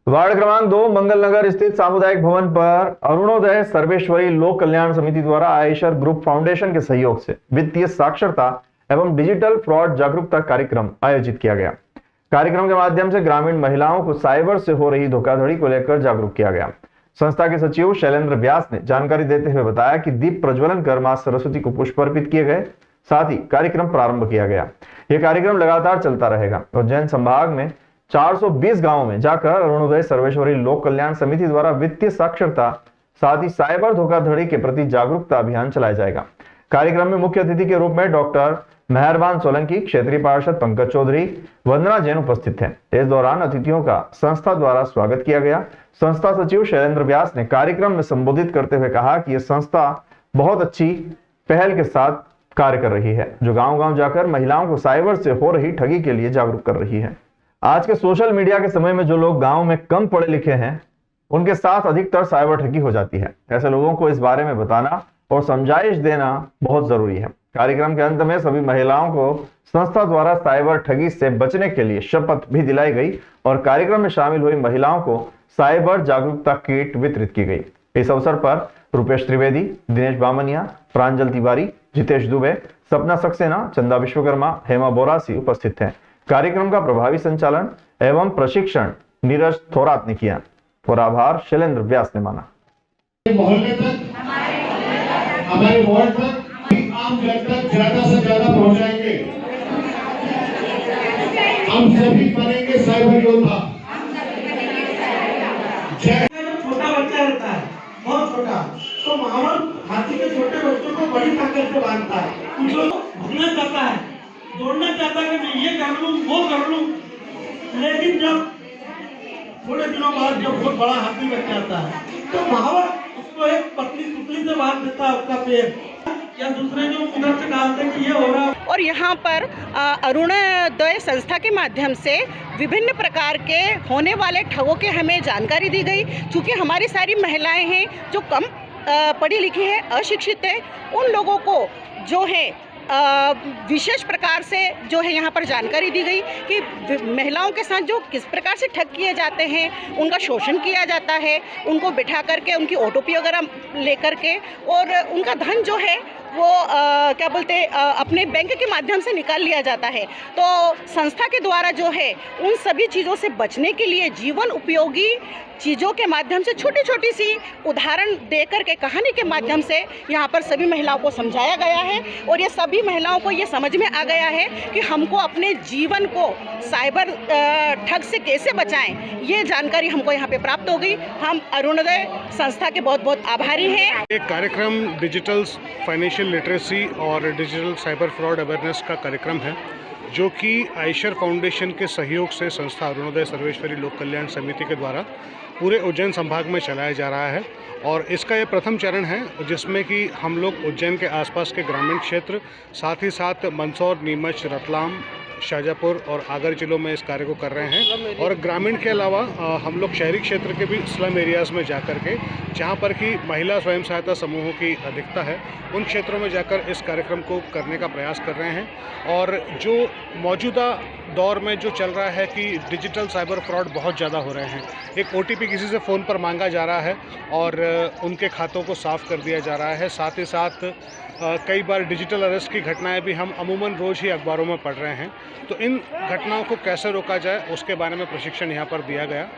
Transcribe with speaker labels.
Speaker 1: Ward क्रमांक 2 मंगल नगर स्थित सामुदायिक भवन पर अरुणोदय सर्वेश्वरी लोक कल्याण समिति द्वारा आयशर ग्रुप फाउंडेशन के सहयोग से वित्तीय साक्षरता एवं डिजिटल फ्रॉड जागरूकता कार्यक्रम आयोजित किया गया। कार्यक्रम के माध्यम से ग्रामीण महिलाओं को साइबर से हो रही धोखाधड़ी को लेकर जागरूक किया गया। संस्था के सचिव शैलेंद्र व्यास ने जानकारी देते हुए बताया कि दीप प्रज्वलन कर मां सरस्वती को पुष्प अर्पित किए गए, साथ ही कार्यक्रम प्रारंभ किया गया। यह कार्यक्रम लगातार चलता रहेगा। उज्जैन संभाग में 420 गांवों में जाकर अरुणोदय सर्वेश्वरी लोक कल्याण समिति द्वारा वित्तीय साक्षरता साथ ही साइबर धोखाधड़ी के प्रति जागरूकता अभियान चलाया जाएगा। कार्यक्रम में मुख्य अतिथि के रूप में डॉक्टर मेहरबान सोलंकी, क्षेत्रीय पार्षद पंकज चौधरी, वंदना जैन उपस्थित थे। इस दौरान अतिथियों का संस्था द्वारा स्वागत किया गया। संस्था सचिव शैलेंद्र व्यास ने कार्यक्रम में संबोधित करते हुए कहा कि यह संस्था बहुत अच्छी पहल के साथ कार्य कर रही है, जो गांव-गांव जाकर महिलाओं को साइबर से हो रही ठगी के लिए जागरूक कर रही है। आज के सोशल मीडिया के समय में जो लोग गांव में कम पढ़े लिखे हैं, उनके साथ अधिकतर साइबर ठगी हो जाती है। ऐसे लोगों को इस बारे में बताना और समझाइश देना बहुत जरूरी है। कार्यक्रम के अंत में सभी महिलाओं को संस्था द्वारा साइबर ठगी से बचने के लिए शपथ भी दिलाई गई और कार्यक्रम में शामिल हुई महिलाओं को साइबर जागरूकता किट वितरित की गई। इस अवसर पर रुपेश त्रिवेदी, दिनेश बामनिया, प्रांजल तिवारी, जितेश दुबे, सपना सक्सेना, चंदा विश्वकर्मा, हेमा बोरासी उपस्थित थे। कार्यक्रम का प्रभावी संचालन एवं प्रशिक्षण नीरज थोरात ने किया और आभार शैलेंद्र व्यास ने माना।
Speaker 2: मोहल्ले तक, हमारे वार्ड तक, आम जन तक ज्यादा से ज्यादा पहुंचाएंगे। हम सभी बनेंगे साइबर योद्धा।
Speaker 3: छोटा बच्चा रहता है, बहुत छोटा, तो माहौल हाथी के छोटे बच्चों को बड़ी ताकत से बांधता है। कुछ लोग भूलना चाहता है, जोड़ना चाहता है कि मैं ये कर लूं, वो कर लूं, लेकिन जब थोड़े दिनों बाद जब बहुत बड़ा हाथी बन जाता है तो माहौल उसको एक पतली सुतली से बांध देता है, उसका पेड़ या दूसरे जो उधर से डालते हैं कि ये हो रहा है।
Speaker 4: और यहाँ पर अरुणोदय संस्था के माध्यम से विभिन्न प्रकार के होने वाले ठगों की हमें जानकारी दी गई। क्योंकि हमारी सारी महिलाएं हैं जो कम पढ़ी लिखी है, अशिक्षित है, उन लोगों को जो है विशेष प्रकार से जो है यहाँ पर जानकारी दी गई कि महिलाओं के साथ जो किस प्रकार से ठग किए जाते हैं, उनका शोषण किया जाता है, उनको बिठा करके उनकी ओटीपी वगैरह लेकर के और उनका धन जो है वो क्या बोलते हैं अपने बैंक के माध्यम से निकाल लिया जाता है। तो संस्था के द्वारा जो है उन सभी चीज़ों से बचने के लिए जीवन उपयोगी चीज़ों के माध्यम से छोटी छोटी सी उदाहरण देकर के कहानी के माध्यम से यहाँ पर सभी महिलाओं को समझाया गया है और ये सभी महिलाओं को ये समझ में आ गया है कि हमको अपने जीवन को साइबर ठग से कैसे बचाएं, ये जानकारी हमको यहाँ पे प्राप्त हो गई। हम अरुणोदय संस्था के बहुत बहुत आभारी हैं।
Speaker 5: एक कार्यक्रम डिजिटल फाइनेंशियल लिटरेसी और डिजिटल साइबर फ्रॉड अवेयरनेस का कार्यक्रम है, जो कि आयशर फाउंडेशन के सहयोग से संस्था अरुणोदय सर्वेश्वरी लोक कल्याण समिति के द्वारा पूरे उज्जैन संभाग में चलाया जा रहा है। और इसका ये प्रथम चरण है जिसमें कि हम लोग उज्जैन के आसपास के ग्रामीण क्षेत्र, साथ ही साथ मंदसौर, नीमच, रतलाम, शाजापुर और आगर जिलों में इस कार्य को कर रहे हैं। और ग्रामीण के अलावा हम लोग शहरी क्षेत्र के भी स्लम एरियाज़ में जाकर के, जहां पर कि महिला स्वयं सहायता समूहों की अधिकता है, उन क्षेत्रों में जाकर इस कार्यक्रम को करने का प्रयास कर रहे हैं। और जो मौजूदा दौर में जो चल रहा है कि डिजिटल साइबर फ्रॉड बहुत ज़्यादा हो रहे हैं, एक ओटीपी किसी से फ़ोन पर मांगा जा रहा है और उनके खातों को साफ़ कर दिया जा रहा है। साथ ही साथ कई बार डिजिटल अरेस्ट की घटनाएं भी हम अमूमन रोज़ ही अखबारों में पढ़ रहे हैं। तो इन घटनाओं को कैसे रोका जाए उसके बारे में प्रशिक्षण यहाँ पर दिया गया।